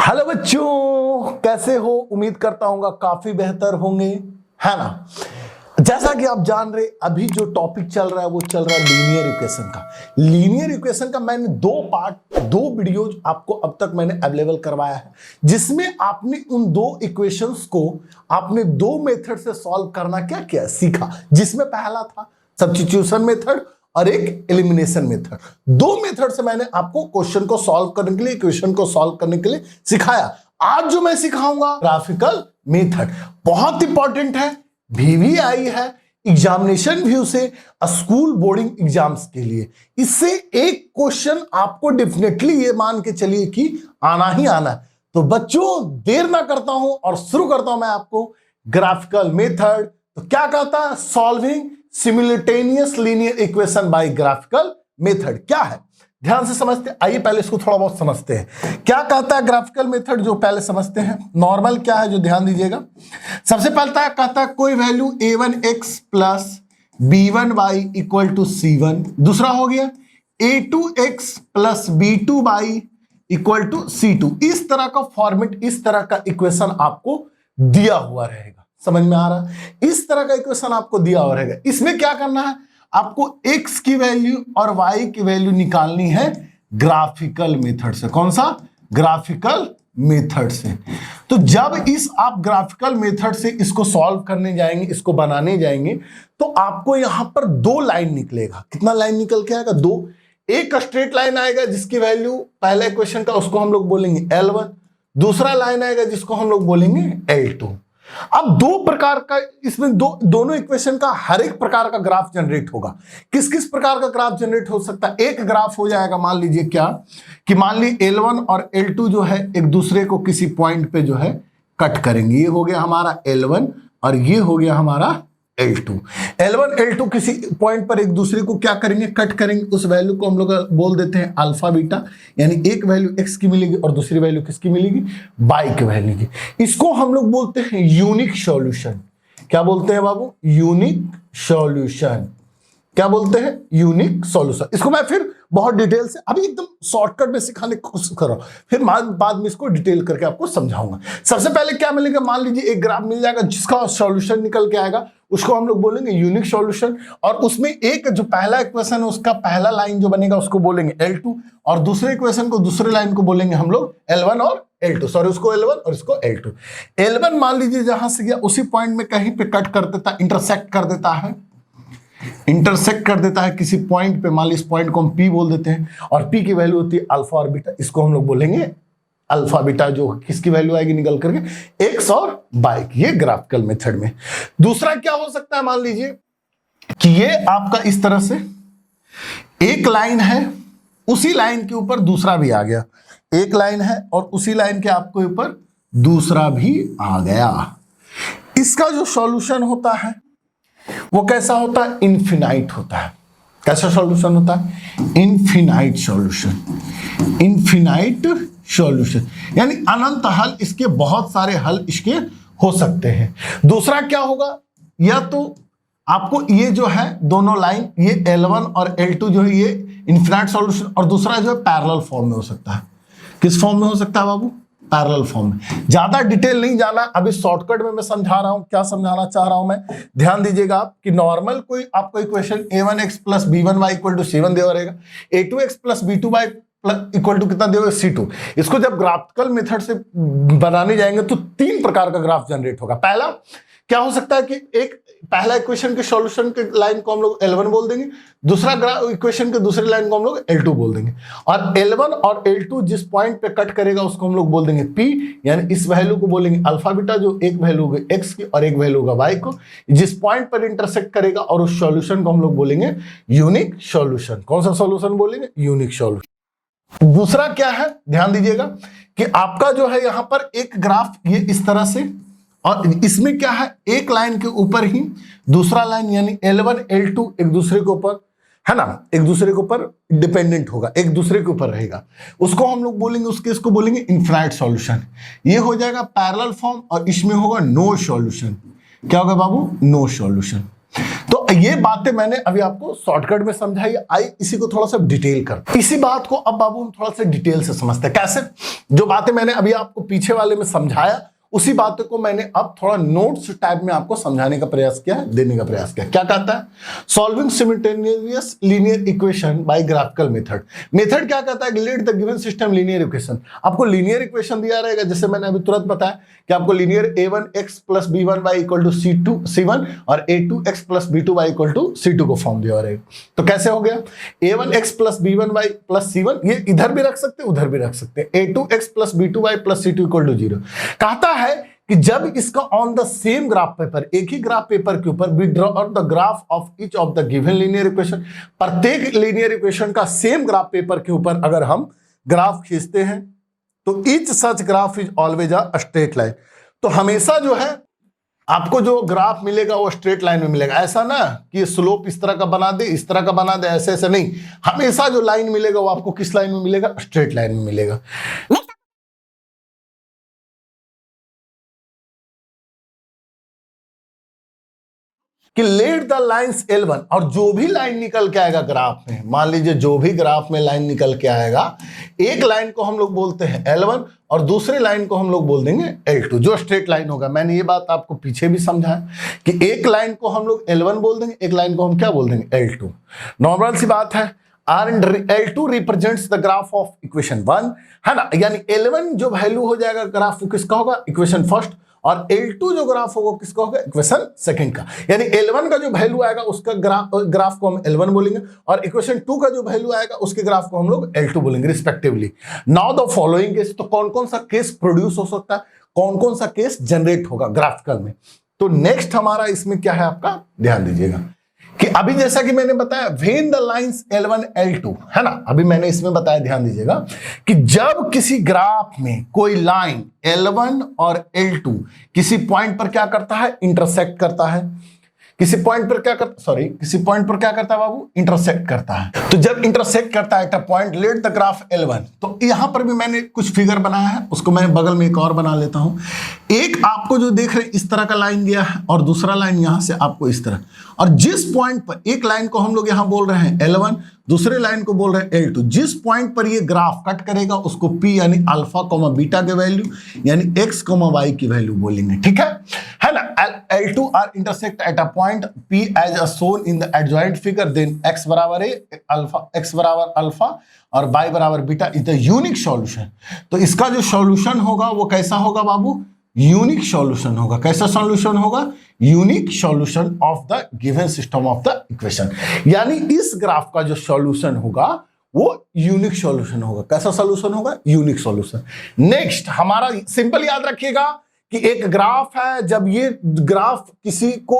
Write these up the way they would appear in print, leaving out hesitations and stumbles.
Hello बच्चों, कैसे हो? उम्मीद करता हूँ काफी बेहतर होंगे, है ना। जैसा कि आप जान रहे, अभी जो टॉपिक चल रहा है वो चल रहा है लीनियर इक्वेशन का। लीनियर इक्वेशन का मैंने दो वीडियोज आपको अब तक मैंने अवेलेबल करवाया है, जिसमें आपने उन दो इक्वेशंस को आपने दो मेथड से सॉल्व करना क्या किया सीखा। जिसमें पहला था सब्स्टिट्यूशन मेथड और एक एलिमिनेशन मेथड। दो मेथड से मैंने आपको क्वेश्चन को सॉल्व करने के लिए, इक्वेशन को सॉल्व करने के लिए सिखाया। आज जो मैं सिखाऊंगा ग्राफिकल मेथड, बहुत इंपॉर्टेंट है, VVI है एग्जामिनेशन व्यू से, स्कूल बोर्डिंग एग्जाम्स के लिए। इससे एक क्वेश्चन आपको डेफिनेटली ये मान के चलिए कि आना ही आना है। तो बच्चों देर ना करता हूं और शुरू करता हूं मैं आपको ग्राफिकल मेथड। तो क्या कहता है? Solving simultaneous linear equation by graphical method क्या है, ध्यान से समझते हैं। आइए पहले इसको थोड़ा बहुत समझते हैं। क्या कहता है ग्राफिकल मेथड, जो पहले समझते हैं। नॉर्मल क्या है जो ध्यान दीजिएगा। सबसे पहले कहता है कोई value a1x plus b1y equal to c1। दूसरा हो गया a2x plus b2y equal to c2। इस तरह का फॉर्मेट, इस तरह का इक्वेशन आपको दिया हुआ रहेगा। समझ में आ रहा है? इस तरह का इक्वेशन आपको दिया हुआ रहेगा। इसमें क्या करना है, आपको x की वैल्यू और y की वैल्यू निकालनी है ग्राफिकल मेथड से। कौन सा? ग्राफिकल मेथड से। तो जब इस आप ग्राफिकल मेथड से इसको सॉल्व करने जाएंगे, इसको बनाने जाएंगे, तो आपको यहां पर दो लाइन निकलेगा। कितना लाइन निकल के आएगा? दो। एक स्ट्रेट लाइन आएगा जिसकी वैल्यू पहला इक्वेशन का उसको हम लोग बोलेंगे L1। दूसरा लाइन आएगा जिसको हम लोग बोलेंगे L2। अब दो प्रकार का इसमें दोनों इक्वेशन का हर एक प्रकार का ग्राफ जनरेट होगा। किस किस प्रकार का ग्राफ जनरेट हो सकता है? एक ग्राफ हो जाएगा, मान लीजिए क्या कि मान ली L1 और L2 जो है एक दूसरे को किसी पॉइंट पे जो है कट करेंगे। ये हो गया हमारा L1 और ये हो गया हमारा L2। L1 L2 किसी पॉइंट पर एक दूसरे को क्या करेंगे? कट करेंगे। उस वैल्यू को हम लोग बोल देते हैं अल्फा बीटा, यानी एक वैल्यू x की मिलेगी और दूसरी वैल्यू किसकी मिलेगी? y की वैल्यू की। इसको हम लोग बोलते हैं यूनिक सॉल्यूशन। क्या बोलते हैं बाबू? Unique solution. क्या बोलते हैं? Unique solution. इसको मैं फिर बहुत डिटेल से अभी एकदम शॉर्टकट में सिखाने की कोशिश कर रहा हूं, फिर बाद में इसको डिटेल करके आपको समझाऊंगा। सबसे पहले क्या मिलेगा? मान लीजिए एक ग्राफ मिल जाएगा जिसका सॉल्यूशन निकल के आएगा, उसको हम लोग बोलेंगे यूनिक सॉल्यूशन। और उसमें एक जो पहला इक्वेशन है उसका पहला लाइन जो बनेगा उसको बोलेंगे L2, और दूसरे इक्वेशन को, दूसरे लाइन को बोलेंगे हम लोग L1 और L2। सॉरी, उसको L1 और इसको L2। L1 मान लीजिए जहां से गया उसी पॉइंट में कहीं पे कट कर देता है, इंटरसेक्ट कर देता है, इंटरसेक्ट कर देता है किसी पॉइंट पे। मान ली इस पॉइंट को हम P बोल देते हैं और P की वैल्यू होती है अल्फा और बीटा। इसको हम लोग बोलेंगे अल्फा बीटा, जो किसकी वैल्यू आएगी निकल करके x और y की। ये ग्राफिकल मेथड में। दूसरा क्या हो सकता है? मान लीजिए कि ये आपका इस तरह से एक लाइन है, उसी लाइन के ऊपर दूसरा भी आ गया। एक लाइन है और उसी लाइन के आपके ऊपर दूसरा भी आ गया। इसका जो सॉल्यूशन होता है वो कैसा होता है? इनफिनाइट होता है। कैसा सॉल्यूशन होता है? Infinite solution. इनफिनाइट सॉल्यूशन यानी अनंत हल। इसके बहुत सारे हल इसके हो सकते हैं। दूसरा क्या होगा? या तो आपको ये जो है दोनों लाइन, ये L1 और L2 जो है ये इनफिनाइट सॉल्यूशन, और दूसरा जो है पैरेलल फॉर्म में हो सकता है। किस फॉर्म में हो सकता है बाबू? पैरेलल फॉर्म में। ज्यादा डिटेल नहीं जाना, अभी शॉर्टकट में मैं समझा रहा हूं। क्या समझाना चाह रहा हूं मैं, ध्यान दीजिएगा आप कि नॉर्मल कोई आपको equation a1x plus b1y equal to c1 देवा रहेगा, a2x plus b2y equal to कितना देगा? c2। इसको जब ग्राफिकल मेथड से बनाने जाएंगे तो तीन प्रकार का ग्राफ जनरेट होगा। पहला क्या हो सकता है कि एक पहला इक्वेशन के सॉल्यूशन के लाइन को हम लोग L1 बोल देंगे, दूसरा इक्वेशन के दूसरे लाइन को हम लोग L2 बोल देंगे, और L1 और L2 जिस पॉइंट पे कट करेगा उसको हम लोग बोल देंगे P, यानी इस वैल्यू को बोलेंगे अल्फा बीटा, जो एक वैल्यू होगी x की और एक वैल्यू होगा y को, जिस पॉइंट पर इंटरसेक्ट करेगा, और उस सॉल्यूशन को हम लोग बोलेंगे यूनिक सॉल्यूशन। कौन सा सॉल्यूशन बोलेंगे? Unique solution. दूसरा क्या है, ध्यान दीजिएगा कि आपका जो है यहां पर एक ग्राफ ये इस तरह से, और इसमें क्या है? एक लाइन के ऊपर ही दूसरा लाइन यानी L1 L2 एक दूसरे के ऊपर, है ना, एक दूसरे के ऊपर डिपेंडेंट होगा, एक दूसरे के ऊपर रहेगा। उसको हम लोग बोलेंगे, उस केस को बोलेंगे इनफिनाइट सॉल्यूशन। ये हो जाएगा पैरेलल फॉर्म, और इसमें होगा नो सॉल्यूशन। क्या होगा बाबू? No solution. तो तो ये बातें मैंने अभी आपको शॉर्टकट में समझाई, आई इसी को थोड़ा सा डिटेल कर। इसी बात को अब बाबू हम थोड़ा सा डिटेल से समझते हैं। कैसे? जो बातें मैंने अभी आपको पीछे वाले में समझाया उसी बातों को मैंने अब थोड़ा नोट्स टाइप में आपको समझाने का प्रयास किया, देने का प्रयास किया। क्या कहता है? Solving simultaneous linear equation by graphical method. Method क्या कहता है? Let the given system linear equation. आपको लीनियर इक्वेशन दिया रहेगा, जैसे मैंने अभी तुरंत बताया कि आपको लीनियर a1x + b1y = c1 और a2x + b2y = c2 को फॉर्म दिया रहेगा। तो कैसे हो गया? a1x + b1y + c1, ये इधर भी रख सकते उधर भी रख सकते। a2x + b2y + c2 = 0। कहता है कि जब इसका on the same graph paper, एक ही ग्राफ पेपर के ऊपर, we draw the graph of each of the given linear equation, प्रत्येक लीनियर इक्वेशन का सेम ग्राफ पेपर के ऊपर अगर हम ग्राफ खींचते हैं तो each such graph is always a straight line. तो हमेशा जो है आपको जो ग्राफ मिलेगा वो स्ट्रेट लाइन में मिलेगा। ऐसा ना कि स्लोप इस तरह का बना दे, इस तरह का बना दे, ऐसे ऐसे नहीं। हमेशा जो लाइन मिलेगा वो आपको किस लाइन में मिलेगा? स्ट्रेट लाइन में मिलेगा। कि लेट द लाइंस L1, और जो भी लाइन निकल के आएगा ग्राफ में, मान लीजिए जो भी ग्राफ में लाइन निकल के आएगा, एक लाइन को हम लोग बोलते हैं L1 और दूसरे लाइन को हम लोग बोल देंगे L2, जो स्ट्रेट लाइन होगा। मैंने ये बात आपको पीछे भी समझाया कि एक लाइन को हम लोग L1 बोल देंगे, एक लाइन को हम क्या बोल देंगे? L2। नॉर्मल सी बात है। L2 represents the graph of equation 1, है ना, यानी L1 जो वैल्यू हो जाएगा ग्राफ वो किसका होगा? Equation first. और L2 जो ग्राफ होगा किसका होगा? इक्वेशन सेकंड का। यानी L1 का जो वैल्यू आएगा उसका ग्राफ को हम L1 बोलेंगे और इक्वेशन 2 का जो वैल्यू आएगा उसके ग्राफ को हम लोग L2 बोलेंगे respectively. Now the following case, तो कौन कौन सा केस प्रोड्यूस हो सकता है, कौन कौन सा केस जनरेट होगा ग्राफिकल में? तो नेक्स्ट हमारा इसमें क्या है आपका, ध्यान दीजिएगा कि अभी जैसा कि मैंने बताया when the lines L1 L2, है ना, अभी मैंने इसमें बताया, ध्यान दीजिएगा कि जब किसी ग्राफ में कोई लाइन L1 और L2 किसी पॉइंट पर क्या करता है? इंटरसेक्ट करता है। किसी पॉइंट पर क्या करता, किसी पॉइंट पर क्या करता है बाबू? इंटरसेक्ट करता है। तो जब इंटरसेक्ट करता है eight a point let the graph L1, तो यहां पर भी मैंने कुछ फिगर बनाया है, उसको मैं बगल में एक और बना लेता हूं। एक आपको जो देख रहे हैं इस तरह का लाइन गया है और दूसरा लाइन यहां से आपको इस तरह, और जिस पॉइंट पर एक लाइन को हम लोग यहां बोल रहे हैं L1, दूसरे लाइन को बोल रहे हैं L2, जिस पॉइंट पर ये ग्राफ कट करेगा उसको P यानी अल्फा कोमा बीटा के वैल्यू यानी x कोमा y की वैल्यू बोलेंगे। ठीक है ना। L2 are intersect at a point P as shown in the adjoint figure, then x बराबर है अल्फा, x बराबर अल्फा और y बराबर beta is the unique solution. तो इसका जो सॉल्यूशन होगा वो कैसा होगा बाबू? यूनिक सॉल्यूशन होगा। कैसा सॉल्यूशन होगा? Unique solution of the given system of the equation. यानी इस ग्राफ का जो सॉल्यूशन होगा वो यूनिक सॉल्यूशन होगा। कैसा सॉल्यूशन होगा? Unique solution. नेक्स्ट हमारा सिंपल याद रखिएगा कि एक ग्राफ है, जब ये ग्राफ किसी को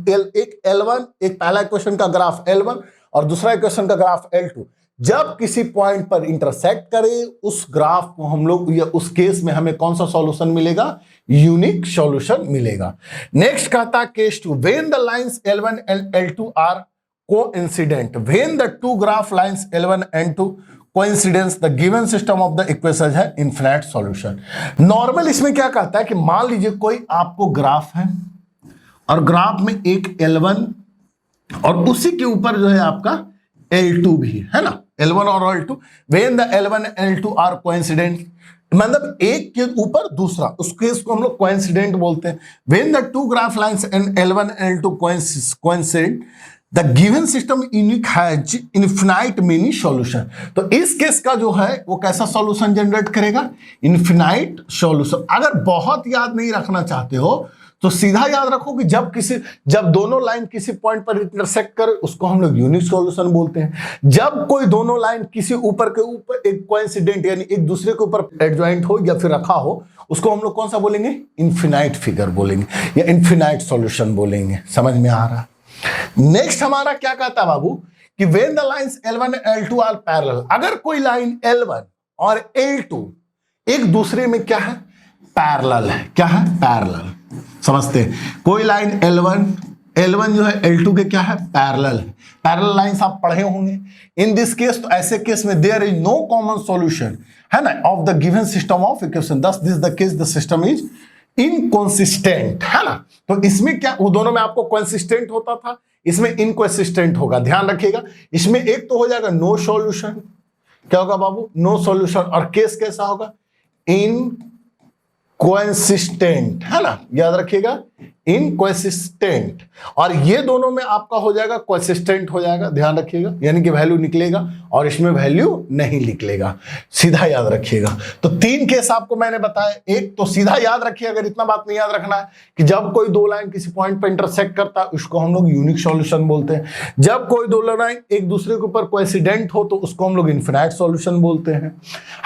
एक L1, एक पहला इक्वेशन का ग्राफ L1 और दूसरा इक्वेशन का ग्राफ L2 जब किसी पॉइंट पर इंटरसेक्ट करे उस ग्राफ को हम लोग, या उस केस में हमें कौन सा सॉल्यूशन मिलेगा? यूनिक सॉल्यूशन मिलेगा। नेक्स्ट कहता है case 2, when the lines L1 and L2 are coincident, when the two graph lines L1 and 2 coincidence the given system of the equation है इनफिनिट सॉल्यूशन। नॉर्मल इसमें क्या कहता है कि मान लीजिए कोई आपको ग्राफ है और ग्राफ में एक L1 और उसी के ऊपर जो है आपका L2 भी है ना, L1 और L2, when the L1 and L2 are coincident, मतलब एक के ऊपर दूसरा, उस केस को हम लोग कोइंसिडेंट बोलते हैं। When the two graph lines and L1 and L2 coincide the given system unique has infinite many solution. तो इस केस का जो है वो कैसा सॉल्यूशन जनरेट करेगा? Infinite solution. अगर बहुत याद नहीं रखना चाहते हो तो सीधा याद रखो कि जब दोनों लाइन किसी पॉइंट पर इंटरसेक्ट करे उसको हम लोग यूनिक सॉल्यूशन बोलते हैं। जब कोई दोनों लाइन किसी ऊपर के ऊपर एक कोइंसिडेंट यानी एक दूसरे के ऊपर एडजॉइंट हो या फिर रखा हो उसको हम लोग कौन सा बोलेंगे? इनफिनाइट फिगर बोलेंगे या इनफिनाइट सॉल्यूशन बोलेंगे। समझ में आ रहा? नेक्स्ट हमारा क्या कहता है बाबू कि when the lines L1 and L2 are parallel, अगर कोई लाइन L1 और L2 एक दूसरे में क्या है? पैरेलल है। क्या है? पैरेलल। समझते हैं? कोई लाइन L1 जो है L2 के क्या है? पैरेलल है। पैरेलल लाइंस आप पढ़े होंगे। इन दिस केस, तो ऐसे केस में there is no common solution, है ना, of the given system of equation, thus this the case the system is inconsistent, है ना। तो इसमें क्या, वो दोनों में आपको कंसिस्टेंट होता था, इसमें इनकंसिस्टेंट होगा, ध्यान रखिएगा। इसमें एक तो हो जाएगा नो सॉल्यूशन, क्या होगा बाबू, नो सॉल्यूशन, और केस कैसा होगा, इनकंसिस्टेंट, है ना, याद रखिएगा, इनकंसिस्टेंट। और ये दोनों में आपका हो जाएगा कंसिस्टेंट हो जाएगा, ध्यान रखिएगा, यानी कि वैल्यू निकलेगा और इसमें वैल्यू नहीं निकलेगा, सीधा याद रखिएगा। तो 3 केस आपको मैंने बताया। एक तो सीधा याद रखिए, अगर इतना बात नहीं याद रखना है कि जब कोई दो लाइन किसी पॉइंट पर इंटरसेक्ट करता है उसको हम लोग यूनिक सॉल्यूशन बोलते हैं, जब कोई दो लाइन एक दूसरे के ऊपर कोइंसिडेंट हो तो उसको हम लोग इनफिनाइट सॉल्यूशन बोलते हैं,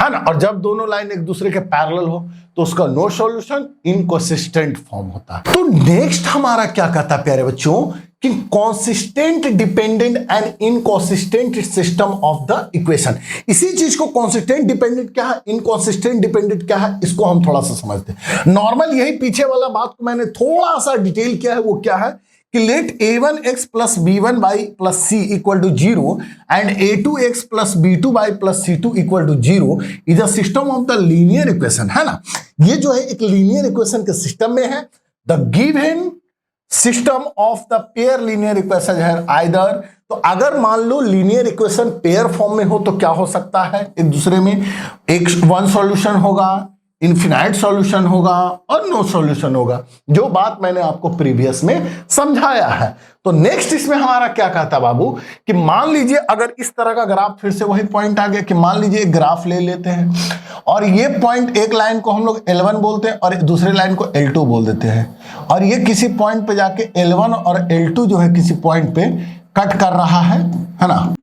है ना, और जब दोनों लाइन एक दूसरे के पैरेलल हो तो उसका नो सॉल्यूशन, इनकंसिस्टेंट फॉर्म होता है। तो नेक्स्ट हमारा क्या कहता है प्यारे बच्चों कि consistent dependent and inconsistent system of the equation. इसी चीज को कॉन्सिस्टेंट डिपेंडेंट क्या है, इनकॉन्सिस्टेंट डिपेंडेंट क्या है, इसको हम थोड़ा सा समझते हैं। नॉर्मल यही पीछे वाला बात को मैंने थोड़ा सा डिटेल किया है, वो क्या है कि let a1x plus b1y plus c equal to 0 and a2x plus b2y plus c2 equal to 0 is a system of the linear equation, है ना। ये जो है एक लीनियर इक्वेशन के सिस्टम में है। The given system of the pair linear equation है आइदर, तो अगर मान लो लीनियर इक्वेशन पेयर फॉर्म में हो तो क्या हो सकता है, एक दूसरे में एक वन सॉल्यूशन होगा, इनफिनाइट सॉल्यूशन होगा और नो सॉल्यूशन होगा, जो बात मैंने आपको प्रीवियस में समझाया है। तो नेक्स्ट इसमें हमारा क्या कहता है बाबू कि मान लीजिए अगर इस तरह का ग्राफ, फिर से वही पॉइंट आ गया कि मान लीजिए एक ग्राफ ले लेते हैं और ये पॉइंट, एक लाइन को हम लोग L1 बोलते हैं और दूसरे लाइन को L2 बोल देते हैं, और ये किसी पॉइंट पे जाके L1 और L2 जो है किसी पॉइंट पे कट कर रहा है ना,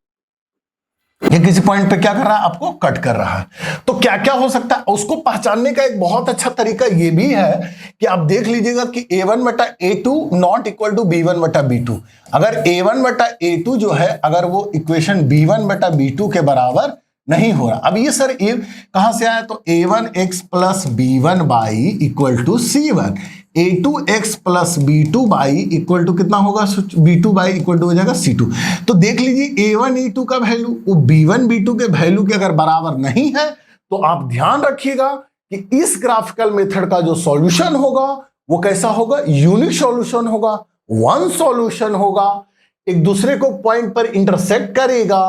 ये किसी पॉइंट पे क्या कर रहा है, आपको कट कर रहा है। तो क्या क्या हो सकता है उसको पहचानने का एक बहुत अच्छा तरीका ये भी है कि आप देख लीजिएगा कि a1 बटा a2 not equal to b1 बटा b2। अगर a1 बटा a2 जो है अगर वो इक्वेशन b1 बटा b2 के बराबर नहीं हो रहा, अब ये सर ये कहां से आया, तो a1x plus b1 by equal to c1, a2x plus b2 by equal to कितना होगा, b2 बाई इक्वल टू हो जाएगा c2। तो देख लीजिए a1 a2 का वैल्यू वो b1 b2 के वैल्यू के अगर बराबर नहीं है तो आप ध्यान रखिएगा कि इस ग्राफिकल मेथड का जो सॉल्यूशन होगा वो कैसा होगा, यूनिक सॉल्यूशन होगा, वन सॉल्यूशन होगा, एक दूसरे को पॉइंट पर इंटरसेक्ट करेगा,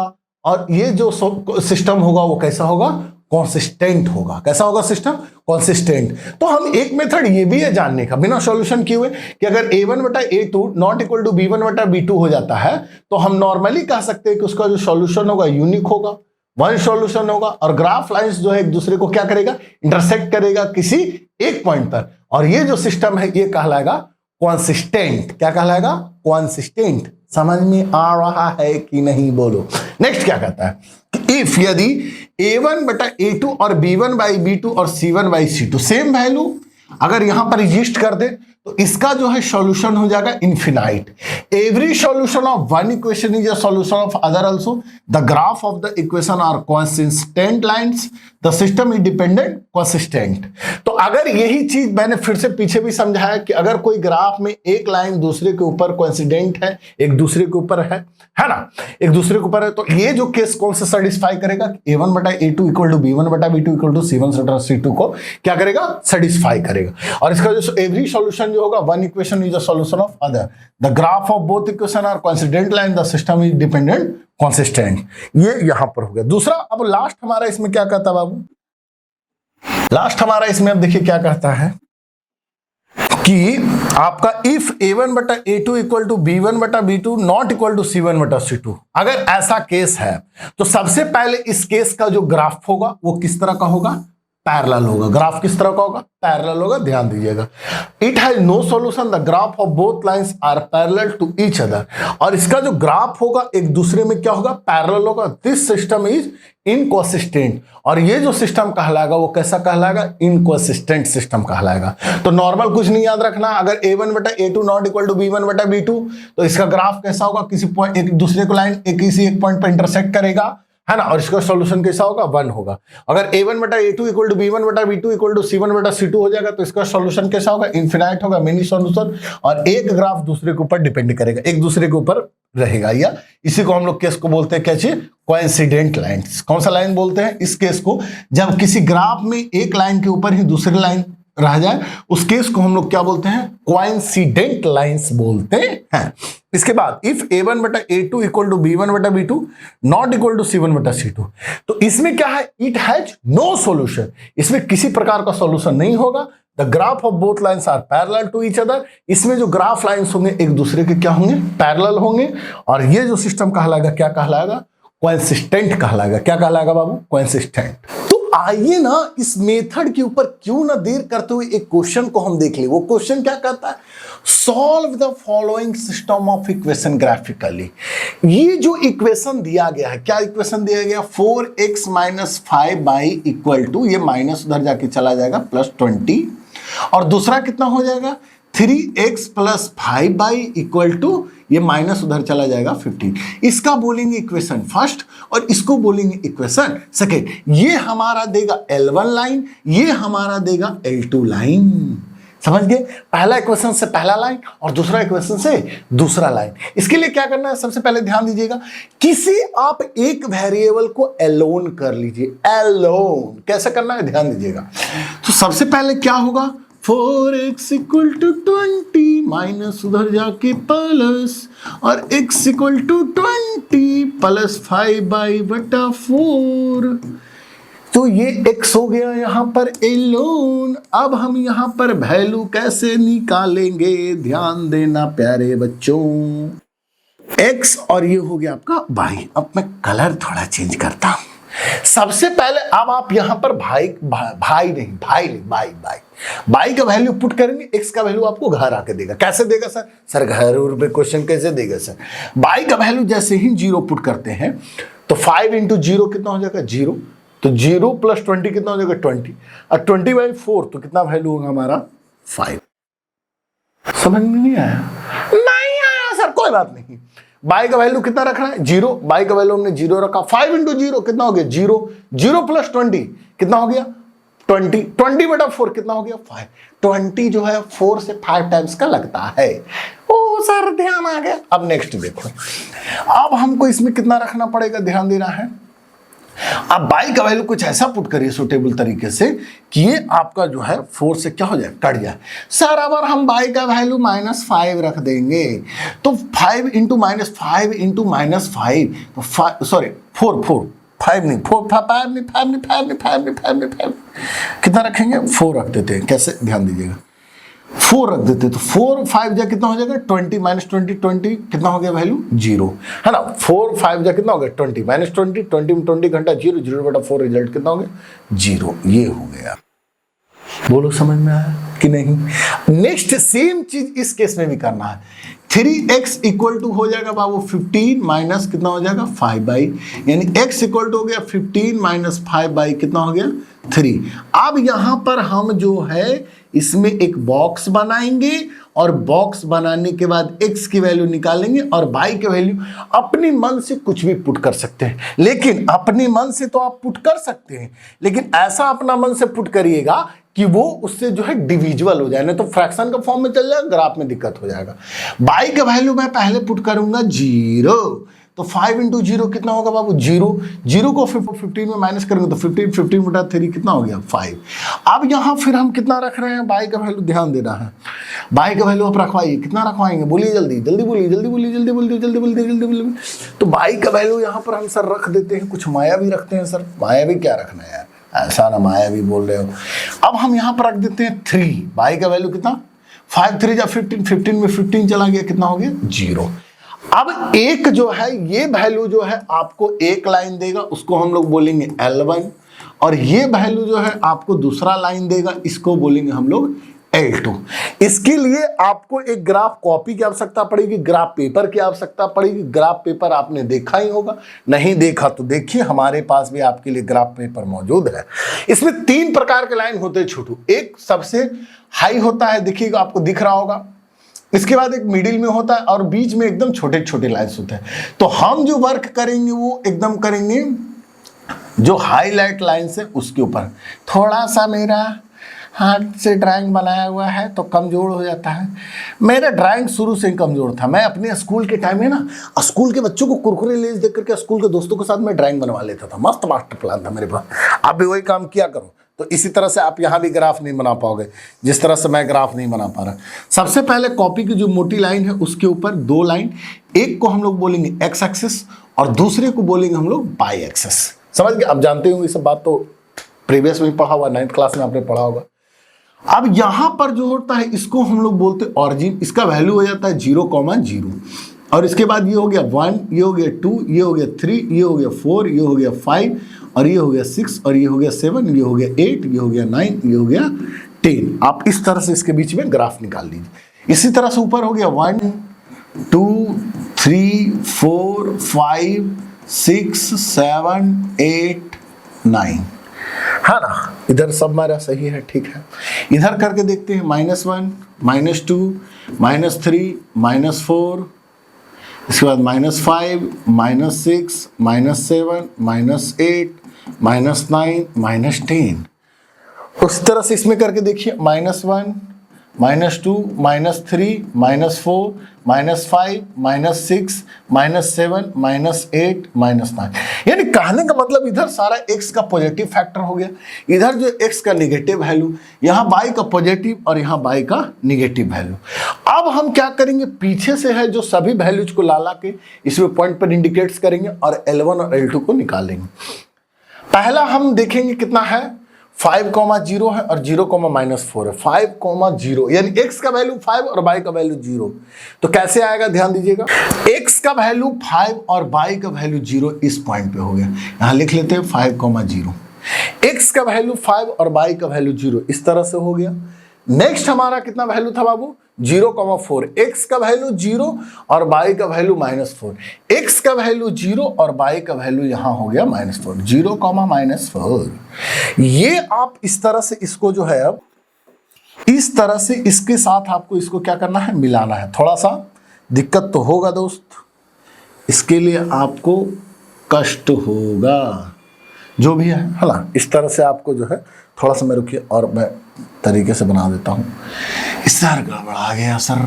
और ये जो सिस्टम होगा वो कैसा होगा, कॉन्सिस्टेंट होगा। कैसा होगा सिस्टम, कॉन्सिस्टेंट। तो हम एक मेथड ये भी है जानने का बिना सॉल्यूशन किए हुए कि अगर a1 बटा a2 not equal to b1 बटा b2 हो जाता है तो हम नॉर्मली कह सकते हैं कि उसका जो सॉल्यूशन होगा यूनिक होगा, वन सॉल्यूशन होगा, और ग्राफ लाइंस जो है एक दूसरे को क्या करेगा, इंटरसेक्ट करेगा किसी एक पॉइंट पर, और ये जो सिस्टम है ये कहलाएगा कॉन्सिस्टेंट। क्या कहलाएगा, कॉन्सिस्टेंट। समझ में आ रहा है कि नहीं, बोलो। नेक्स्ट क्या कहता है कि इफ यदि a1 बटा a2 और b1 बाई b2 और c1 by c2 same value अगर यहां पर एग्जिस्ट कर दे तो इसका जो है सॉल्यूशन हो जाएगा infinite. Every solution of one equation is a solution of other also. The graph of the equation are consistent lines, the system is dependent consistent. तो अगर यही चीज मैंने फिर से पीछे भी समझाया कि अगर कोई ग्राफ में एक लाइन दूसरे के ऊपर कोइंसिडेंट है, एक दूसरे के ऊपर है ना, एक दूसरे के ऊपर है, तो ये जो केस कौन से सेटिस्फाई करेगा, a1 बटा a2 इक्वल टू b1 बटा b2 इक्वल टू c1 बटा c2 को क्या करेगा, सेटिस्फाई करेगा। और इसका जो एवरी सॉल्यूशन जो होगा, one equation is a solution of other, the graph of both equation are coincident line, the system is dependent consistent. ये यहां पर हो गया। दूसरा, अब लास्ट हमारा इसमें क्या कहता है बाबू, लास्ट हमारा इसमें अब देखिए क्या कहता है कि आपका इफ a1 बटा a2 इक्वल टू b1 बटा b2 not equal to c1 बटा c2, अगर ऐसा केस है तो सबसे पहले इस केस का जो ग्राफ होगा वो किस तरह का होगा, पैरेलल होगा। ग्राफ किस तरह का होगा, पैरेलल होगा, ध्यान दीजिएगा। It has no solution, the graph of both lines are parallel to each other. और इसका जो ग्राफ होगा एक दूसरे में क्या होगा, पैरेलल होगा। दिस सिस्टम इज इनकंसिस्टेंट, और ये जो सिस्टम कहलाएगा वो कैसा कहलाएगा, इनकंसिस्टेंट सिस्टम कहलाएगा। तो नॉर्मल कुछ नहीं याद रखना, अगर a1 बटा a2 not equal to b1 बटा b2 तो इसका ग्राफ कैसा होगा, किसी पॉइंट एक दूसरे को लाइन किसी एक पॉइंट पर इंटरसेक्ट करेगा, है ना, और इसका सॉल्यूशन कैसा होगा, वन होगा। अगर a1 बटा a2 इक्वल टू b1 बटा b2 इक्वल टू c1 बटा c2 हो जाएगा तो इसका सॉल्यूशन कैसा होगा, इनफिनाइट होगा, मिनी सॉल्यूशन, और एक ग्राफ दूसरे के ऊपर डिपेंड करेगा, एक दूसरे के ऊपर रहेगा। या इसी को हम लोग केस को बोलते हैं क्या चीज, कोइंसिडेंट लाइन। कौन सा लाइन बोलते हैं इस केस को, जब किसी ग्राफ में एक लाइन के ऊपर ही दूसरी लाइन रह जाए उस केस को हम लोग क्या बोलते हैं, कोइंसिडेंट लाइंस बोलते हैं। इसके बाद इफ a1 बटा a2 इक्वल टू b1 बटा b2 not equal to c1 बटा c2, तो इसमें क्या है, इट हैज नो सॉल्यूशन, इसमें किसी प्रकार का सॉल्यूशन नहीं होगा। The graph of both lines are parallel to each other, इसमें जो ग्राफ लाइन्स होंगे एक दूसरे के क्या होंगे, पैरेलल होंगे, और ये जो सिस्टम कहलाएगा क्या कहलाएगा, कोइंसिस्टेंट कहलाएगा। क्या कहलाएगा बाबू, कोइंसिस्टेंट। तो आइए ना इस मेथड के ऊपर क्यों ना देर करते हुए एक क्वेश्चन को हम देख ले। वो क्वेश्चन क्या कहता है, solve the following system of equation graphically. ये जो इक्वेशन दिया गया है, क्या इक्वेशन दिया गया, 4x minus 5y equal to, ये माइनस उधर जाके चला जाएगा प्लस 20, और दूसरा कितना हो जाएगा 3x plus 5y equal to, ये माइनस उधर चला जाएगा 15। इसका बोलेंगे इक्वेशन फर्स्ट और इसको बोलेंगे इक्वेशन सेकेंड। ये हमारा देगा L1 लाइन, ये हमारा देगा L2 लाइन। समझ गए, पहला इक्वेशन से पहला लाइन और दूसरा इक्वेशन से दूसरा लाइन। इसके लिए क्या करना है, सबसे पहले ध्यान दीजिएगा, किसी आप एक वेरिएबल को एलोन कर लीजिए। एलोन कैसे करना है ध्यान दीजिएगा। तो सबसे पहले क्या होगा, 4x इक्वल टू 20 माइनस उधर जाके प्लस, और x equal to 20 plus 5y बटा 4। तो ये x हो गया यहां पर एलोन। अब हम यहां पर वैल्यू कैसे निकालेंगे, ध्यान देना प्यारे बच्चों। x और ये हो गया आपका y। अब मैं कलर थोड़ा चेंज करता हूं। सबसे पहले अब आप यहां पर भाई का वैल्यू पुट करेंगे, x का वैल्यू आपको घर आके देगा। कैसे देगा सर घर में क्वेश्चन कैसे देगा सर। y का वैल्यू जैसे ही 0 पुट करते हैं तो 5 इंटू 0 कितना हो जाएगा 0, तो 0 प्लस 20 कितना हो जाएगा 20, और 20/4 तो कितना वैल्यू होगा हमारा 5। समझ में नहीं आया सर, कोई बात नहीं। y का वैल्यू कितना रखना है 0, y का वैल्यू हमने 0 रखा। 5 इंटू 0 कितना हो गया 0, 0 प्लस 20 कितना हो गया 20, 20/4 कितना हो गया 5। 20 जो है 4 से 5 टाइम्स का लगता है। ओ सर ध्यान आ गया। अब नेक्स्ट देखो, अब हमको इसमें कितना रखना पड़ेगा, ध्यान देना है। अब y का वैल्यू कुछ ऐसा पुट करिए सुटेबल तरीके से कि ये आपका जो है 4 से क्या हो जाए, कट जाए। सर अगर हम y का वैल्यू -5 रख देंगे तो 5 इंटू -5 इंटू -5 तो सॉरी 5 नहीं, कितना रखेंगे 4 रख देते हैं। कैसे, ध्यान दीजिएगा 4 रख देते हैं तो 4 5 जा कितना हो जाएगा 20 -20 कितना हो गया वैल्यू 0 है ना। 4 5 जा कितना हो गया 20 -20 में 20 घंटा 0, 0/4 रिजल्ट कितना हो गया 0। ये हो गया। बोलो समझ में आया कि नहीं। नेक्स्ट सेम चीज इस केस में भी करना है। 3x इक्वल टू हो जाएगा बाबू 15 माइनस कितना हो जाएगा 5y, यानी x इक्वल टू हो गया 15 माइनस 5y कितना हो गया 3। अब यहां पर हम जो है इसमें एक बॉक्स बनाएंगे और बॉक्स बनाने के बाद x की वैल्यू निकालेंगे और y की वैल्यू अपने मन से कुछ भी पुट कर सकते हैं। लेकिन अपने मन से तो आप पुट कर सकते हैं, लेकिन ऐसा अपना मन से पुट करिएगा कि वो उससे जो है डिविजिबल हो जाए, नहीं तो फ्रैक्शन का फॉर्म में चल जाएगा, ग्राफ में दिक्कत हो जाएगा। y का वैल्यू मैं पहले पुट करूंगा 0, तो 5 इंटू 0 कितना होगा बाबू 0 को 15 में माइनस करेंगे तो 15 बटा 3 कितना हो गया 5। अब यहां फिर हम कितना रख रहे हैं y का वैल्यू, ध्यान देना है। y का वैल्यू आप रखवाइए, कितना रखवाएंगे बोलिए, जल्दी बोलिए। तो y का वैल्यू यहां पर हम सर रख देते हैं, कुछ मायावी रखते हैं सर। मायावी क्या रखना है यार, ऐसा ना मायावी बोल रहे हो। अब हम यहां पर रख देते हैं 3, y का वैल्यू कितना 5 3 जा 15 में 15 चला गया कितना हो गया 0। अब एक जो है ये वैल्यू जो है आपको एक लाइन देगा, उसको हम लोग बोलेंगे L1, और ये वैल्यू जो है आपको दूसरा लाइन देगा, इसको बोलेंगे हम लोग L2। इसके लिए आपको एक ग्राफ कॉपी की आवश्यकता पड़ेगी, ग्राफ पेपर की आवश्यकता पड़ेगी। ग्राफ पेपर आपने देखा ही होगा, नहीं देखा तो देखिए, हमारे पास भी आपके लिए ग्राफ पेपर मौजूद है। इसमें 3 प्रकार के लाइन होते हैं छोटू। एक सबसे हाई होता है, देखिएगा आपको दिख रहा होगा। इसके बाद एक मिडिल में होता है और बीच में एकदम छोटे छोटे लाइन्स होते हैं। तो हम जो वर्क करेंगे वो एकदम करेंगे जो हाईलाइट लाइन्स है उसके ऊपर। थोड़ा सा मेरा हाथ से ड्राइंग बनाया हुआ है तो कमज़ोर हो जाता है। मेरा ड्राइंग शुरू से ही कमज़ोर था। मैं अपने स्कूल के टाइम में ना स्कूल के बच्चों को कुरकुरे लेज देख करके स्कूल के दोस्तों के साथ मैं ड्राइंग बनवा लेता था। मस्त मास्टर प्लान था मेरे पास। आप भी वही काम किया करो तो इसी तरह से आप यहां भी ग्राफ नहीं बना पाओगे, जिस तरह से मैं ग्राफ नहीं बना पा रहा। सबसे पहले कॉपी की जो मोटी लाइन है उसके ऊपर दो लाइन, एक को हम लोग बोलेंगे एक्स एक्सिस और दूसरे को बोलेंगे हम लोग वाई एक्सिस। समझ गए? आप जानते होंगे ये सब बात, तो प्रीवियस में पढ़ा हुआ, 9th क्लास में आपने पढ़ा होगा। अब यहां पर जो होता है इसको हम लोग बोलते हैं ऑरिजिन, इसका वैल्यू हो जाता है 0,0 और इसके बाद ये हो गया 1, ये हो गया 2, ये हो गया 3, ये हो गया 4, ये हो गया 5 और ये हो गया 6 और ये हो गया 7, ये हो गया 8, ये हो गया 9, ये हो गया 10। आप इस तरह से इसके बीच में ग्राफ निकाल लीजिए। इसी तरह से ऊपर हो गया 1, 2, 3, 4, 5, 6, 7, 8, 9, है ना? इधर सब हमारा सही है, ठीक है। इधर करके देखते हैं -1, -2, -3, -4, इसके बाद -5, -6, -7, -8, -9, -10। उस तरह से इसमें करके देखिए -1, -2, -3, -4, -5, -6, -7, -8, -9। यानी कहने का मतलब इधर सारा x का पॉजिटिव फैक्टर हो गया, इधर जो x का निगेटिव वैल्यू, यहाँ y का पॉजिटिव और यहाँ y का निगेटिव वैल्यू। अब हम क्या करेंगे, पीछे से है जो सभी वैल्यूज को ला के इसमें पॉइंट पर इंडिकेट्स करेंगे और L1 और L2 को निकालेंगे। पहला हम देखेंगे कितना है, 5,0 है और 0,-4 है। 5,0 यानी x का वैल्यू 5 और y का वैल्यू 0। तो कैसे आएगा, ध्यान दीजिएगा। x का वैल्यू 5 और y का वैल्यू 0 इस पॉइंट पे हो गया, यहां लिख लेते हैं 5,0। x का वैल्यू 5 और y का वैल्यू 0 इस तरह से हो गया। नेक्स्ट हमारा कितना वैल्यू था बाबू, 0,4। x का वैल्यू 0 और y का वैल्यू -4। x का वैल्यू 0 और y का वैल्यू यहां हो गया -4, 0,-4। ये आप इस तरह से इसको जो है, अब इस तरह से इसके साथ आपको इसको क्या करना है, मिलाना है। थोड़ा सा दिक्कत तो होगा दोस्त, इसके लिए आपको कष्ट होगा, जो भी है ना। इस तरह से आपको जो है थोड़ा सा, मैं रुकिए और मैं तरीके से बना देता हूं। सर गड़बड़ा गया सर,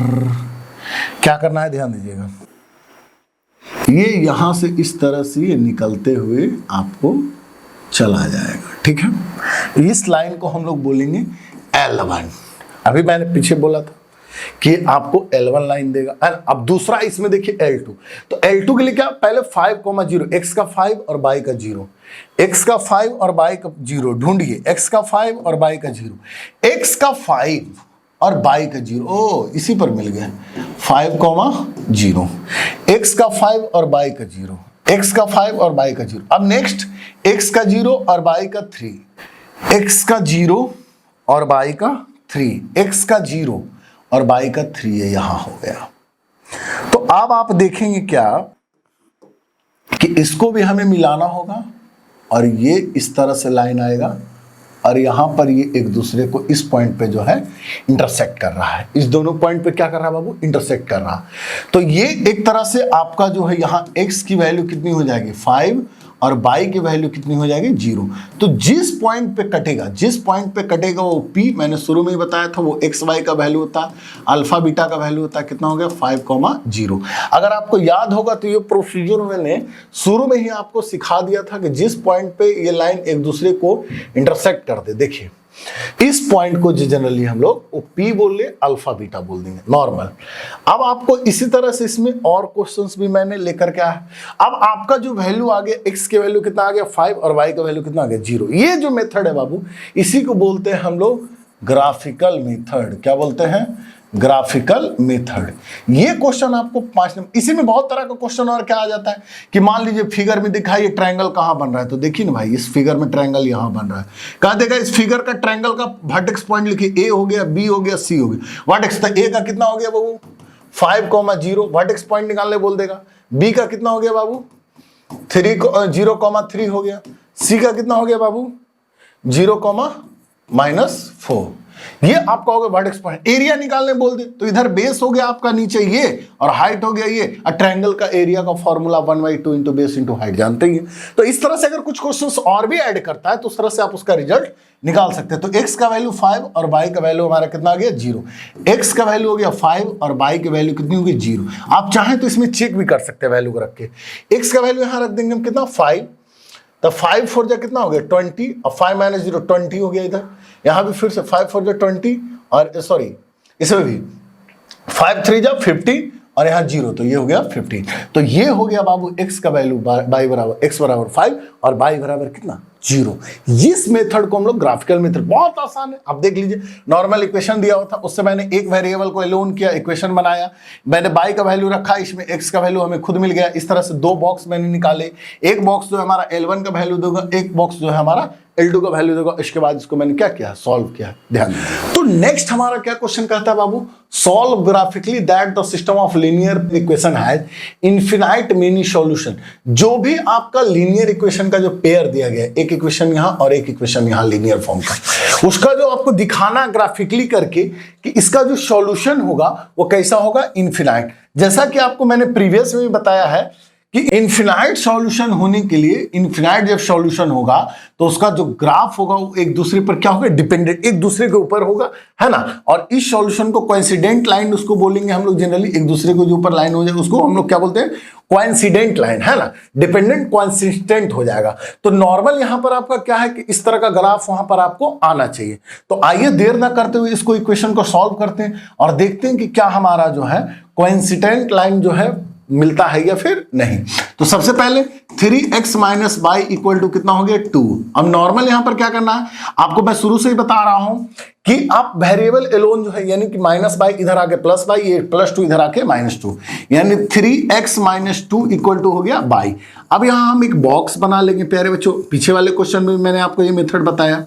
क्या करना है ध्यान दीजिएगा। ये यहां से इस तरह से ये निकलते हुए आपको चला जाएगा, ठीक है। इस लाइन को हम लोग बोलेंगे L1। अभी मैंने पीछे बोला था कि आपको L1 लाइन देगा। अब दूसरा इसमें देखिए L2। तो L2 के लिए क्या, पहले 5,0, x का 5 और y का 0, x का 5 और y का 0 ढूंढिए, x का 5 और y का 0, x का 5 और y का 0, ओ इसी पर मिल गया 5,0, x का 5 और y का 0, x का 5 और y का 0। अब नेक्स्ट x का 0 और y का 3, x का 0 और y का 3, x का 0 और y का 3 ये यहां हो गया। तो अब आप देखेंगे क्या कि इसको भी हमें मिलाना होगा और ये इस तरह से लाइन आएगा और यहां पर ये एक दूसरे को इस पॉइंट पे जो है इंटरसेक्ट कर रहा है। इस दोनों पॉइंट पे क्या कर रहा है बाबू, इंटरसेक्ट कर रहा। तो ये एक तरह से आपका जो है यहां x की वैल्यू कितनी हो जाएगी 5 और y की वैल्यू कितनी हो जाएगी 0। तो जिस पॉइंट पे कटेगा वो p, मैंने शुरू में ही बताया था, वो x y का वैल्यू होता है, अल्फा बीटा का वैल्यू होता है, कितना हो गया 5,0। अगर आपको याद होगा तो ये प्रोसीजर मैंने शुरू में ही आपको सिखा दिया था कि जिस पॉइंट पे ये लाइन एक दूसरे को इंटरसेक्ट कर दे, देखिए इस पॉइंट को जनरली हम लोग P बोल ले, अल्फा बीटा बोल देंगे, नॉर्मल। अब आपको इसी तरह से इसमें और क्वेश्चंस भी मैंने लेकर के आया। अब आपका जो वैल्यू आ गया, x के वैल्यू कितना आ गया 5 और y का वैल्यू कितना आ गया 0। ये जो मेथड है बाबू, इसी को बोलते हैं हम लोग ग्राफिकल मेथड। क्या बोलते हैं, ग्राफिकल मेथड। ये क्वेश्चन आपको 5 नंबर। इसी में बहुत तरह का क्वेश्चन और क्या आ जाता है कि मान लीजिए फिगर में दिखाइए ट्रायंगल कहां बन रहा है, तो देखिए ना भाई इस फिगर में ट्रायंगल यहां बन रहा है। कहा देगा इस फिगर का ट्रायंगल का वर्टेक्स पॉइंट लिखिए, ए हो गया, बी हो गया, सी हो गया। वर्टेक्स था ए का कितना हो गया बाबू 5,0, वर्टेक्स पॉइंट निकालने बोल देगा। बी का कितना हो गया बाबू 0,3 हो गया। सी का कितना हो गया बाबू 0,-4। ये आपका हो गया वर्टेक्स पॉइंट। एरिया निकालने बोल दे तो इधर बेस हो गया आपका नीचे ये और हाइट हो गया ये। ट्रायंगल का एरिया का formula 1/2 into base into height जानते ही। तो इस तरह से अगर कुछ क्वेश्चंस और भी ऐड करता है तो उस तरह से आप उसका रिजल्ट निकाल सकते हैं। तो x का वैल्यू 5 और y का वैल्यू हमारा कितना आ गया 0। x का वैल्यू हो गया 5 और y की वैल्यू कितनी होगी 0। आप चाहें तो इसमें चेक भी कर सकते हैं वैल्यू को रख के। x का वैल्यू यहां रख देंगे हम कितना 5, तो 5 4 जा कितना हो गया 20 और 5 माइनस 0 20 हो गया इधर। यहां भी फिर से 5 4 जा 20 और सॉरी इसमें भी 5 3 जा 50 और यहाँ 0 तो ये हो गया 15। तो ये हो गया बाबू x का वैल्यू y बराबर x बराबर 5 और y बराबर कितना 0। इस मेथड को हम लोग ग्राफिकल मेथड, बहुत आसान है। आप देख लीजिए नॉर्मल इक्वेशन दिया हुआ था, उससे मैंने एक वेरिएबल को एलोन किया, इक्वेशन बनाया, मैंने y का वैल्यू रखा, इसमें x का वैल्यू हमें खुद मिल गया। इस तरह से दो बॉक्स मैंने निकाले, एक बॉक्स जो है हमारा L1 का वैल्यू देगा, एक बॉक्स जो है हमारा L2 का वैल्यू देगा। इसके बाद इसको मैंने क्या किया, सॉल्व किया। ध्यान दीजिए। तो नेक्स्ट हमारा क्या क्वेश्चन कहता है बाबू, solve graphically that the system of linear equation has infinite many solution. जो भी आपका लीनियर इक्वेशन का जो पेयर दिया गया, एक इक्वेशन यहां और एक इक्वेशन यहां लीनियर फॉर्म का, उसका जो आपको दिखाना ग्राफिकली करके कि इसका जो सॉल्यूशन होगा वो कैसा होगा, इनफिनाइट। जैसा कि आपको मैंने प्रीवियस में भी बताया है कि इनफिनाइट सॉल्यूशन होने के लिए, इनफिनाइट जब सॉल्यूशन होगा तो उसका जो ग्राफ होगा वो एक दूसरे पर क्या होगा, डिपेंडेंट, एक दूसरे के ऊपर होगा, है ना। और इस सॉल्यूशन को कोइंसिडेंट लाइन उसको बोलेंगे हम लोग जनरली, एक दूसरे के जो ऊपर लाइन हो जाए उसको हम लोग क्या बोलते हैं, कोइंसिडेंट लाइन, है ना। डिपेंडेंट कोइंसिस्टेंट हो जाएगा। तो नॉर्मल यहां पर आपका क्या है कि इस तरह का ग्राफ वहां पर आपको आना चाहिए। तो आइए देर ना करते हुए इसको इक्वेशन को सॉल्व करते हैं और देखते हैं कि क्या हमारा जो है कोइंसिडेंट लाइन जो है मिलता है या फिर नहीं। तो सबसे पहले 3x minus y equal to कितना हो गया 2। अब नॉर्मल यहां पर क्या करना है, आपको मैं शुरू से ही बता रहा हूं कि आप वेरिएबल एलोन जो है, यानी कि माइनस y इधर आके प्लस y, ये प्लस 2 इधर आके माइनस 2, यानी 3x माइनस 2 इक्वल टू हो गया y। अब यहां हम एक बॉक्स बना लेंगे प्यारे बच्चों, पीछे वाले क्वेश्चन में मैंने आपको ये मेथड बताया।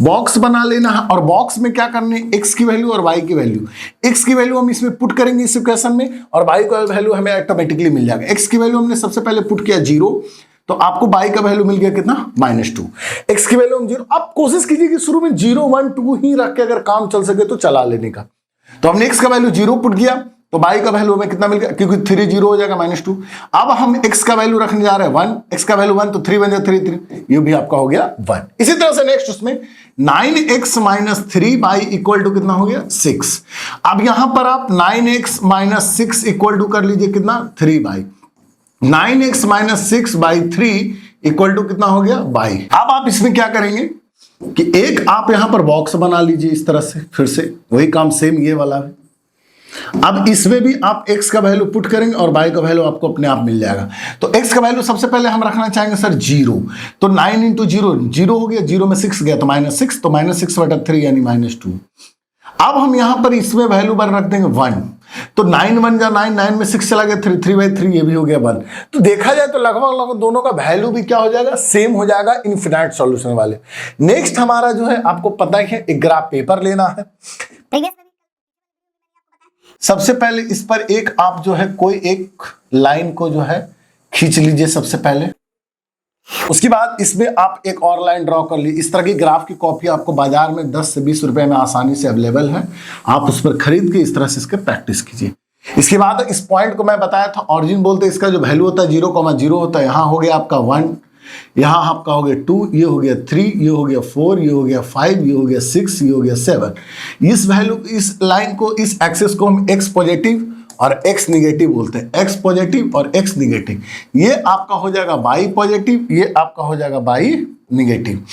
बॉक्स बना लेना है और बॉक्स में क्या करने, x की वैल्यू और y की वैल्यू। x की वैल्यू हम इसमें पुट करेंगे इस इक्वेशन में और y का वैल्यू हमें ऑटोमेटिकली मिल जाएगा। x की वैल्यू हमने सबसे पहले पुट किया 0, तो आपको y का वैल्यू मिल गया कितना, -2। x की वैल्यू हम 0, आप कोशिश कीजिए कि शुरू में 0 1 2 ही रख के अगर काम चल सके तो चला लेने का। तो हमने x का वैल्यू 0 पुट किया तो y का वैल्यू हमें कितना मिल गया, क्योंकि 3 0 हो जाएगा -2। अब हम x का वैल्यू रखने जा रहे हैं 1, x का वैल्यू 1 तो 3 बन जाए 3 3, ये भी आपका हो गया 1। इसी तरह से नेक्स्ट उसमें 9x minus 3y equal to कितना हो गया 6। अब यहां पर आप 9x माइनस 6 इक्वल टू कर लीजिए कितना 3y। 9x minus 6 by 3 equal to कितना हो गया y। अब आप इसमें क्या करेंगे कि एक आप यहां पर बॉक्स बना लीजिए इस तरह से, फिर से वही काम सेम ये वाला है। अब इसमें भी आप x का वैल्यू पुट करेंगे और y का वैल्यू आपको अपने आप मिल जाएगा। तो x का वैल्यू सबसे पहले हम रखना चाहेंगे सर 0, तो 9 इंटू 0 0 हो गया, 0 में 6 गया तो -6, तो -6/3 यानी -2। अब हम यहां पर इसमें वैल्यू बार रख देंगे 1, तो 9 1 जा 9, 9 में 6 चला गया 3, 3/3 ये भी हो गया 1। तो देखा जाए तो लगभग दोनों का वैल्यू भी क्या हो जाएगा, सेम हो जाएगा इनफिनाइट सॉल्यूशन वाले। नेक्स्ट हमारा जो है आपको पता है एक ग्राफ पेपर लेना है। सबसे पहले इस पर एक आप जो है कोई एक लाइन को जो है खींच लीजिए सबसे पहले, उसके बाद इसमें आप एक और लाइन ड्रॉ कर लीजिए। इस तरह की ग्राफ की कॉपी आपको बाजार में 10 से 20 रुपए में आसानी से अवेलेबल है, आप उस पर खरीद के इस तरह से इसके प्रैक्टिस कीजिए। इसके बाद इस पॉइंट को मैं बताया था ऑरिजिन बोलते, इसका जो वैल्यू होता है 0,0 होता है। यहाँ हो गया आपका 1, यहाँ आपका हो गया 2, ये हो गया 3, ये हो गया 4, ये हो गया 5, ये हो गया 6, ये हो गया 7। इस वैल्यू, इस लाइन को, इस एक्सिस को हम x पॉजिटिव और x निगेटिव बोलते हैं, x पॉजिटिव और x निगेटिव। ये आपका हो जाएगा y पॉजिटिव, ये आपका हो जाएगा y निगेटिव।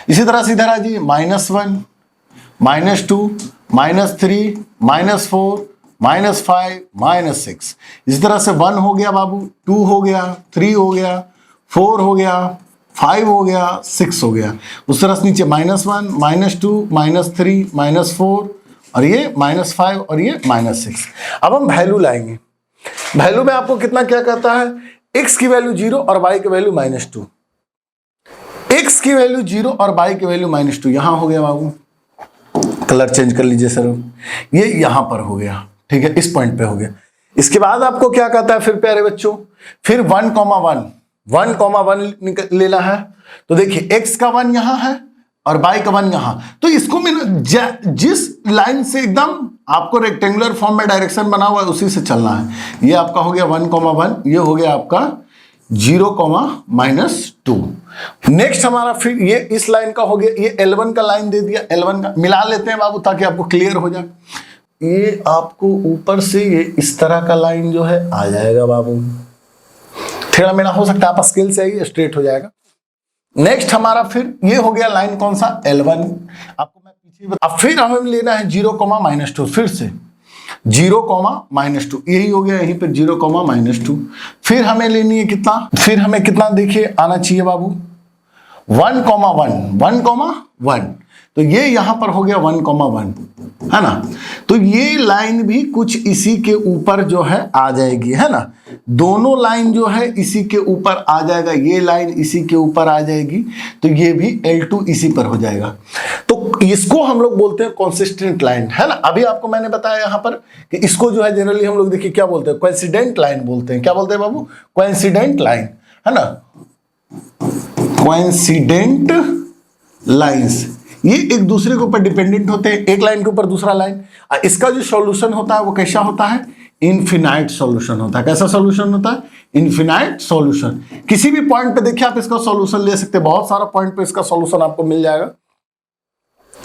इसी तरह से इधर आ जाइए -1, -2, -3, -4, -5, -6। इसी तरह से 1 हो गया बाबू, 2 हो गया, 3 हो गया, 4 हो गया, 5 हो गया, 6 हो गया। उस तरह से नीचे -1, -2, -3, -4 और ये -5 और ये -6। अब हम वैल्यू लाएंगे। वैल्यू में आपको कितना क्या कहता है, x की वैल्यू 0 और y की वैल्यू -2। x की वैल्यू 0 और y की वैल्यू -2। यहां हो गया बाबू, कलर चेंज कर लीजिए सर, ये यहां पर हो गया, ठीक है, इस पॉइंट पे हो गया। इसके बाद आपको क्या कहता है फिर प्यारे बच्चों, फिर 1,1 लेना है। तो देखिए x का 1 यहां है और y का 1 यहां, तो इसको जिस लाइन से एकदम आपको रेक्टेंगुलर फॉर्म में डायरेक्शन बना हुआ है उसी से चलना है। ये आपका हो गया 1,1, ये हो गया आपका 0,-2। नेक्स्ट हमारा फिर ये इस लाइन का हो गया, ये L1 का लाइन दे दिया, L1 का मिला लेते हैं बाबू ताकि आपको क्लियर हो जाए। ये आपको ऊपर से ये इस तरह का लाइन जो है आ जाएगा बाबू, थोड़ा मेरा हो सकता है आप स्केल से आइए, स्ट्रेट हो जाएगा। नेक्स्ट हमारा फिर ये हो गया लाइन कौन सा, L1। आपको मैं पीछे अब फिर हमें लेना है 0, -2, फिर से 0, -2, यही हो गया, यहीं पे 0, -2। फिर हमें लेनी है कितना, फिर हमें कितना देखिए आना चाहिए बाबू, 1, 1, तो ये यहां पर हो गया 1, है ना। तो ये लाइन भी कुछ इसी के ऊपर जो है आ जाएगी, है ना। दोनों लाइन जो है इसी के ऊपर आ जाएगा, ये लाइन इसी के ऊपर आ जाएगी, तो ये भी L2 इसी पर हो जाएगा। तो इसको हम लोग बोलते हैं कंसिस्टेंट लाइन, है ना। अभी आपको मैंने बताया यहां पर कि इसको जो है जनरली हम लोग देखिए क्या बोलते हैं, कोइंसिडेंट लाइन बोलते हैं। क्या बोलते हैं बाबू, कोइंसिडेंट लाइन, है ना। कोइंसिडेंट लाइंस ये एक दूसरे के ऊपर डिपेंडेंट होते हैं, एक लाइन के ऊपर दूसरा लाइन। इसका जो सॉल्यूशन होता है वो कैसा होता है, इनफिनाइट सॉल्यूशन होता है। कैसा सॉल्यूशन होता है, इनफिनाइट सॉल्यूशन। किसी भी पॉइंट पे देखिए आप इसका सॉल्यूशन ले सकते हैं, बहुत सारा पॉइंट पे इसका सॉल्यूशन आपको मिल जाएगा।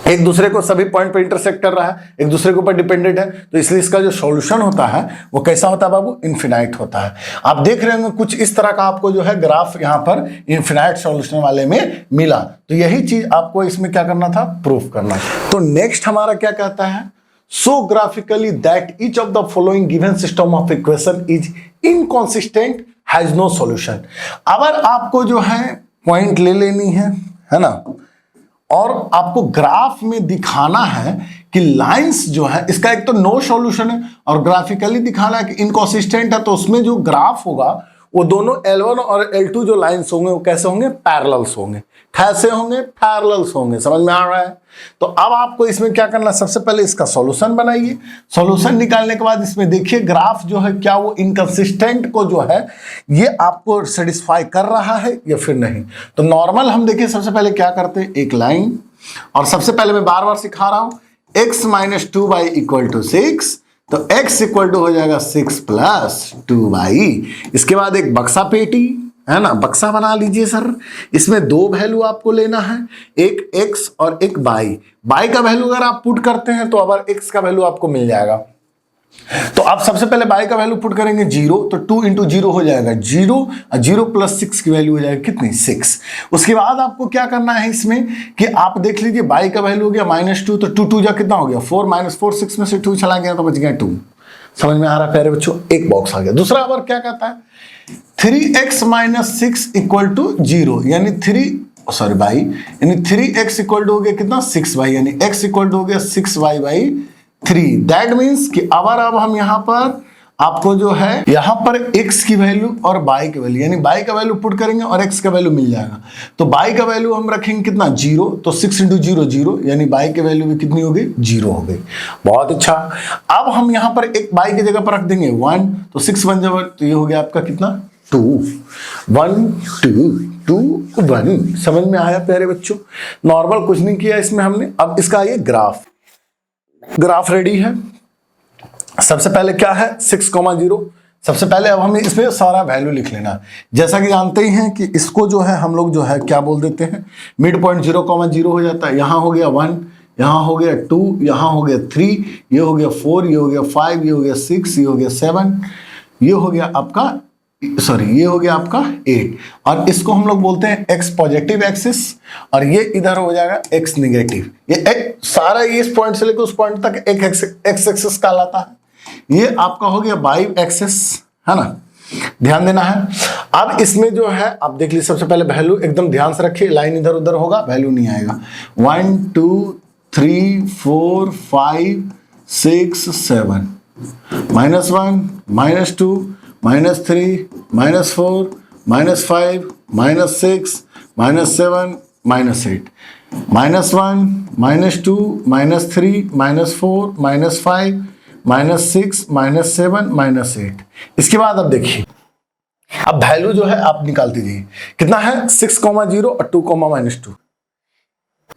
एक दूसरे को सभी पॉइंट पे इंटरसेक्ट कर रहा है, एक दूसरे के ऊपर डिपेंडेंट है, तो इसलिए इसका जो सॉल्यूशन होता है वो कैसा होता है बाबू, इनफिनाइट होता है। आप देख रहे होंगे कुछ इस तरह का आपको जो है ग्राफ यहां पर इनफिनाइट सॉल्यूशन वाले में मिला। तो यही चीज आपको इसमें क्या करना था, प्रूफ करना था। तो नेक्स्ट हमारा क्या कहता है, so graphically that each of the following given system of equation is inconsistent has no solution. अगर आपको जो है पॉइंट ले लेनी है ना, और आपको ग्राफ में दिखाना है कि लाइंस जो है इसका एक तो नो सॉल्यूशन है, और ग्राफिकली दिखाना है कि इनकंसिस्टेंट है, तो उसमें जो ग्राफ होगा वो दोनों L1 और L2 जो लाइंस होंगे वो कैसे होंगे, पैरेलल्स होंगे। कैसे होंगे, पैरेलल्स होंगे। समझ में आ रहा है। तो अब आपको इसमें क्या करना है, सबसे पहले इसका सॉल्यूशन बनाइए। सॉल्यूशन निकालने के बाद इसमें देखिए ग्राफ जो है क्या वो इनकंसिस्टेंट को जो है ये आपको सेटिस्फाई कर रहा है या फिर नहीं। तो नॉर्मल हम देखिए सबसे पहले क्या करते हैं, एक लाइन, और सबसे पहले मैं बार बार सिखा रहा हूं x - 2y = 6, तो x इक्वल टू हो जाएगा 6 + 2y। इसके बाद एक बक्सा पेटी, है ना, बक्सा बना लीजिए सर। इसमें दो वैल्यू आपको लेना है, एक x और एक y का वैल्यू अगर आप पुट करते हैं तो अगर x का वैल्यू आपको मिल जाएगा। तो आप सबसे पहले y का वैल्यू पुट करेंगे 0, तो 2 × 0 हो जाएगा 0, और 0 + 6 की वैल्यू हो जाएगी कितनी, 6। उसके बाद आपको क्या करना है इसमें कि आप देख लीजिए y का वैल्यू हो गया -2, तो 2 2 जा कितना हो गया 4, -4 6 में से 2 चला गया तो बच गया 2। समझ में आ रहा है प्यारे बच्चों, एक बॉक्स आ गया। दूसरा बार क्या कहता है, 3x - 6 = 0, यानी 3x इक्वल टू हो गया कितना, 6y, यानी x इक्वल टू हो गया 6y/3। दैट मीन्स कि अब हम यहां पर आपको जो है यहां पर x की वैल्यू और y की वैल्यू, यानी y का वैल्यू पुट करेंगे और x का वैल्यू मिल जाएगा। तो y का वैल्यू हम रखेंगे कितना, 0, तो 6 × 0 0, यानी y की वैल्यू भी कितनी हो गई, 0 हो गई। बहुत अच्छा। अब हम यहां पर एक y की जगह पर रख देंगे 1, तो 6 1 जब, तो ये हो गया आपका कितना, 2 1 2 2 1। समझ में आया प्यारे बच्चों। नॉर्मल कुछ नहीं किया इसमें हमने। अब इसका ये ग्राफ रेडी है। सबसे पहले क्या है, 6, 0। सबसे पहले अब हमें इसमें सारा वैल्यू लिख लेना। जैसा कि जानते ही हैं कि इसको जो है हम लोग जो है क्या बोल देते हैं, मिड पॉइंट 0, 0 हो जाता है। यहाँ हो गया 1, यहाँ हो गया 2, यहाँ हो गया 3, ये हो गया 4, ये हो गया 5, ये हो गया 6, ये हो गया 7, ये हो गया आपका, सॉरी ये हो गया आपका 8। और इसको हम लोग बोलते हैं x पॉजिटिव एक्सिस, और ये इधर हो जाएगा x नेगेटिव। ये सारा ये इस पॉइंट से लेकर उस पॉइंट तक x एक्सिस कहलाता है। ये आपका हो गया y एक्सिस, है ना, ध्यान देना है। अब इसमें जो है आप देख लीजिए, सबसे पहले वैल्यू एकदम ध्यान से रखिए, लाइन इधर उधर होगा वैल्यू नहीं आएगा। 1 2 3 4 5 6 7, -1 -2 -3 -4 -5 -6 -7 -8, -1 -2 -3 -4 -5 -6 -7 -8। इसके बाद अब देखिए, अब वैल्यू जो है आप निकाल दीजिए, कितना है 6, 0 और 2, -2।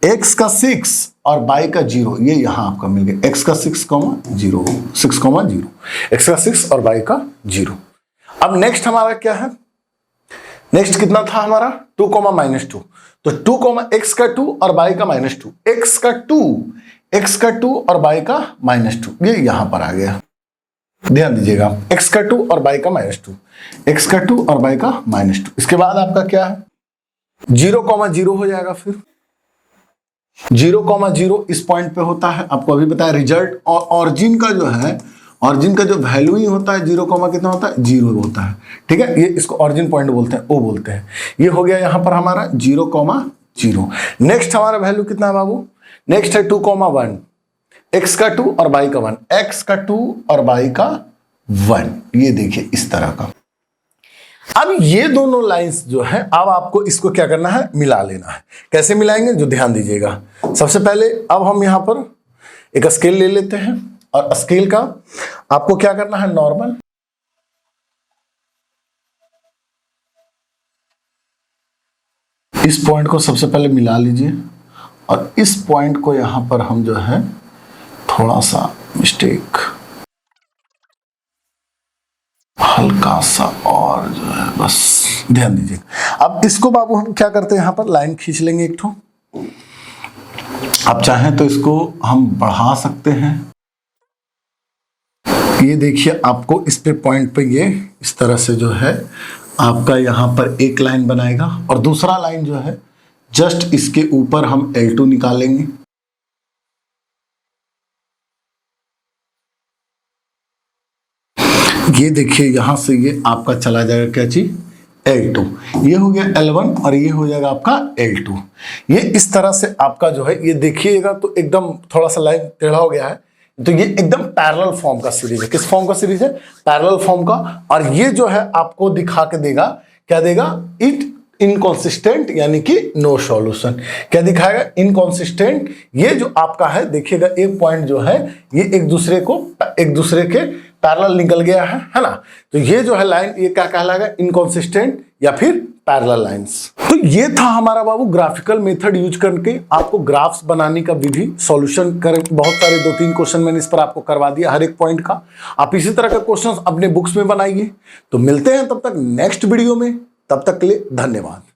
x का 6 और y का 0, ये यहां आपका मिल गया। x का 6, 0 6, 0, x का 6 और y का 0। अब नेक्स्ट हमारा क्या है, नेक्स्ट कितना था हमारा 2, -2। तो 2, x का 2 और y का -2, x का 2 और y का -2, ये यहां पर आ गया। ध्यान दीजिएगा, x का 2 और y का -2, x का 2 और y का -2। इसके बाद आपका क्या है, 0,0 हो जाएगा। फिर 0,0 इस पॉइंट पे होता है, आपको अभी बताया रिजल्ट। और ऑरिजिन का जो है, ऑरिजिन का जो वैल्यू ही होता है 0, कितना होता है 0 होता है। ठीक है, ये इसको ऑरिजिन पॉइंट बोलते हैं, ओ बोलते हैं। ये हो गया यहां पर हमारा 0,0। नेक्स्ट हमारा वैल्यू कितना है बाबू? नेक्स्ट है 2,1, x का 2 और y का 1, x का 2 और y का 1। ये देखिए इस तरह का। अब ये दोनों लाइंस जो है, अब आपको इसको क्या करना है, मिला लेना है। कैसे मिलाएंगे, जो ध्यान दीजिएगा। सबसे पहले अब हम यहां पर एक स्केल ले लेते हैं, और स्केल का आपको क्या करना है, नॉर्मल। इस पॉइंट को सबसे पहले मिला लीजिए, और इस पॉइंट को यहां पर हम जो है थोड़ा सा मिस्टेक, हल्का सा और जो है बस ध्यान दीजिए। अब इसको बाबू हम क्या करते हैं, यहां पर लाइन खींच लेंगे एक ठो। आप चाहें तो इसको हम बढ़ा सकते हैं। ये देखिए आपको इस पे पॉइंट पे ये इस तरह से जो है आपका यहां पर एक लाइन बनाएगा, और दूसरा लाइन जो है जस्ट इसके ऊपर हम L2 निकालेंगे। ये देखिए यहां से ये आपका चला जाएगा क्या चीज, L2। ये हो गया L1 और ये हो जाएगा आपका L2। ये इस तरह से आपका जो है, ये देखिएगा तो एकदम थोड़ा सा लाइन टेढ़ा हो गया है, तो ये एकदम पैरेलल फॉर्म का सीरीज है। किस फॉर्म का सीरीज है, पैरेलल फॉर्म का। और ये जो है आपको दिखा के देगा, क्या देगा, इट इनकॉन्सिस्टेंट, यानी कि नो सॉल्यूशन। क्या दिखाएगा, इनकॉन्सिस्टेंट। ये जो आपका है देखिएगा, एक पॉइंट जो है ये एक दूसरे के पैरेलल निकल गया है ना। तो ये जो है लाइन, ये क्या कहलाएगा, इनकॉन्सिस्टेंट या फिर पैरेलल लाइंस। तो ये था हमारा बाबू ग्राफिकल मेथड यूज करके आपको ग्राफ्स बनाने का विधि, सॉल्यूशन कर। बहुत सारे 2-3 क्वेश्चन मैंने इस पर आपको करवा दिया हर एक पॉइंट का। आप इसी तरह का क्वेश्चन अपने बुक्स में बनाइए। तो मिलते हैं तब तक नेक्स्ट वीडियो में, तब तक के लिए धन्यवाद।